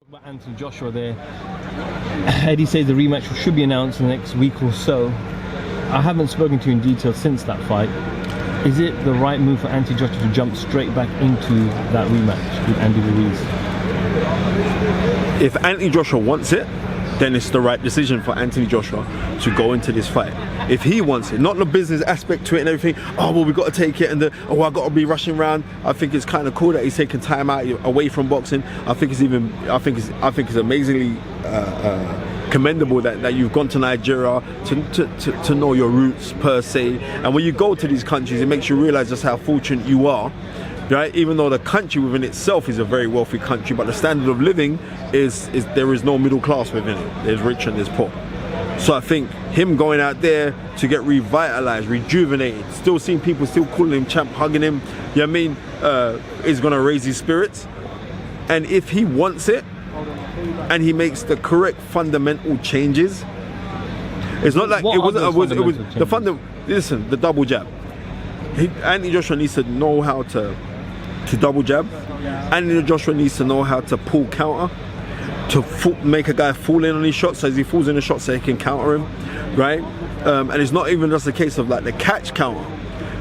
About Anthony Joshua there. Eddie says the rematch should be announced in the next week or so. I haven't spoken to you in detail since that fight. Is it the right move for Anthony Joshua to jump straight back into that rematch with Andy Ruiz? If Anthony Joshua wants it, then it's the right decision for Anthony Joshua to go into this fight. If he wants it, not the business aspect to it and everything, oh well, we got to take it, and I got to be rushing around. I think it's kind of cool that he's taking time out away from boxing. I think it's amazingly commendable that you've gone to Nigeria to know your roots per se. And when you go to these countries, it makes you realize just how fortunate you are. Right? Even though the country within itself is a very wealthy country, but the standard of living is there is no middle class within it. There's rich and there's poor. So I think him going out there to get revitalized, rejuvenated, still seeing people still calling him champ, hugging him, you know what I mean, is going to raise his spirits. And if he wants it and he makes the correct fundamental changes, it's not like it was the double jab. Anthony Joshua needs to know how to double jab. Anthony Joshua needs to know how to pull counter, to make a guy fall in on his shot, so as he falls in the shot so he can counter him, right? And it's not even just a case of like the catch counter,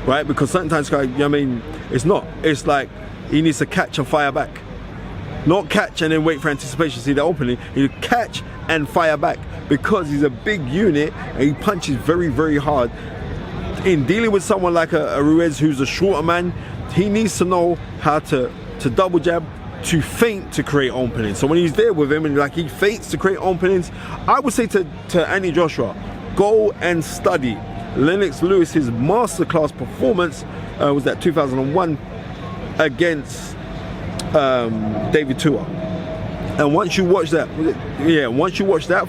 right? Because sometimes, you know what I mean, it's not. It's like he needs to catch and fire back. Not catch and then wait for anticipation, see the opening. He catch and fire back because he's a big unit and he punches very, very hard. In dealing with someone like a Ruiz who's a shorter man, he needs to know how to double jab, to feint to create openings. So when he's there with him and like he feints to create openings, I would say to Anthony Joshua, go and study Lennox Lewis's masterclass performance. Was that 2001 against David Tua. And once you watch that,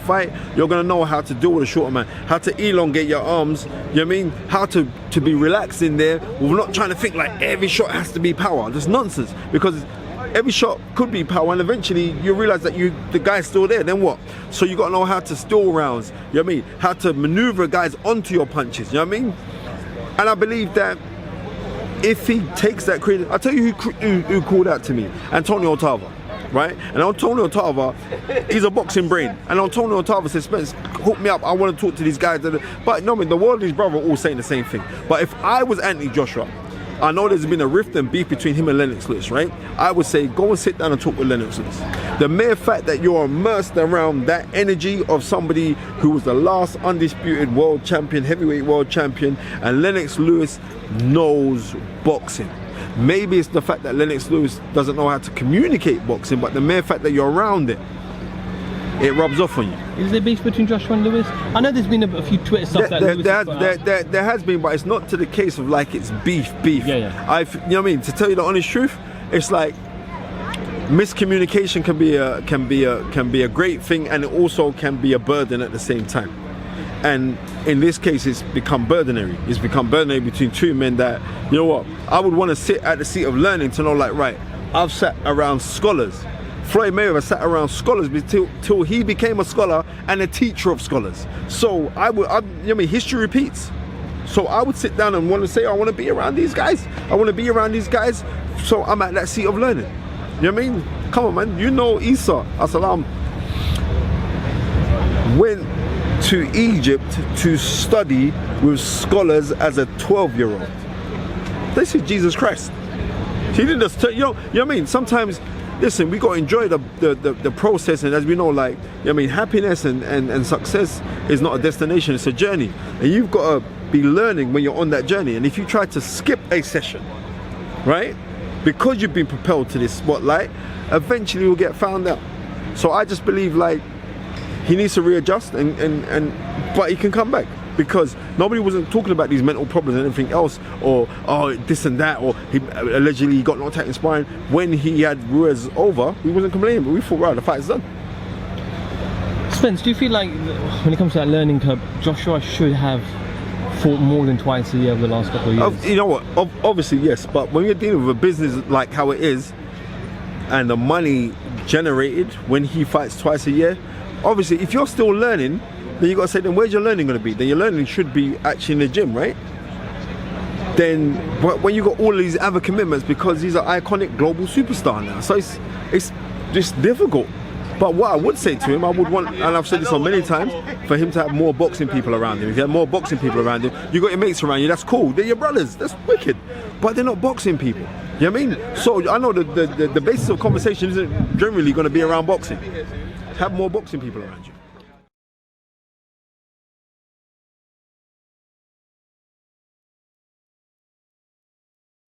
fight, you're gonna know how to deal with a shorter man, how to elongate your arms, you know what I mean? How to be relaxed in there. We're not trying to think like every shot has to be power. That's nonsense, because every shot could be power and eventually you realize that the guy's still there, then what? So you gotta know how to stall rounds, you know what I mean? How to maneuver guys onto your punches, you know what I mean? And I believe that if he takes that credit, I'll tell you who called out to me, Antonio Otava. Right? And Antonio Otava, he's a boxing brain. And Antonio Otava says, Spence, hook me up, I want to talk to these guys. But no, I mean, the world and his brother are all saying the same thing. But if I was Anthony Joshua, I know there's been a rift and beef between him and Lennox Lewis, right? I would say, go and sit down and talk with Lennox Lewis. The mere fact that you're immersed around that energy of somebody who was the last undisputed world champion, heavyweight world champion, and Lennox Lewis knows boxing. Maybe it's the fact that Lennox Lewis doesn't know how to communicate boxing, but the mere fact that you're around it, it rubs off on you. Is there beef between Joshua and Lewis? I know there's been a few Twitter stuff there has been, but it's not to the case of like it's beef. Yeah. You know what I mean? To tell you the honest truth, it's like miscommunication can be a great thing, and it also can be a burden at the same time. And in this case, it's become burdenary. It's become burdenary between two men that, you know what, I would want to sit at the seat of learning to know, like, right, I've sat around scholars. Floyd Mayweather sat around scholars till he became a scholar and a teacher of scholars. So you know what I mean, history repeats. So I would sit down and want to say, I want to be around these guys. I want to be around these guys. So I'm at that seat of learning. You know what I mean? Come on, man. You know Isa, as-salam, went to Egypt to study with scholars as a 12-year-old. This is Jesus Christ. He didn't just tell you know what I mean? Sometimes, listen, we got to enjoy the process, and as we know, like, you know what I mean, happiness and success is not a destination, it's a journey. And you've got to be learning when you're on that journey. And if you try to skip a session, right, because you've been propelled to this spotlight, eventually you'll get found out. So I just believe, like, he needs to readjust, but he can come back, because nobody wasn't talking about these mental problems and everything else, or this and that, or he allegedly got knocked out in sparring. When he had Ruiz over, we wasn't complaining, but we thought, right, the fight's done. Spence, do you feel like when it comes to that learning curve, Joshua should have fought more than twice a year over the last couple of years? You know what, obviously yes, but when you're dealing with a business like how it is, and the money generated when he fights twice a year, obviously, if you're still learning, then you got to say, then where's your learning going to be? Then your learning should be actually in the gym, right? Then when you got all of these other commitments, because he's an iconic global superstar now, so it's difficult. But what I would say to him, I would want, and I've said this on many times, for him to have more boxing people around him. If you have more boxing people around him, you got your mates around you, that's cool. They're your brothers, that's wicked. But they're not boxing people. You know what I mean? So I know the basis of conversation isn't generally going to be around boxing. Have more boxing people around you.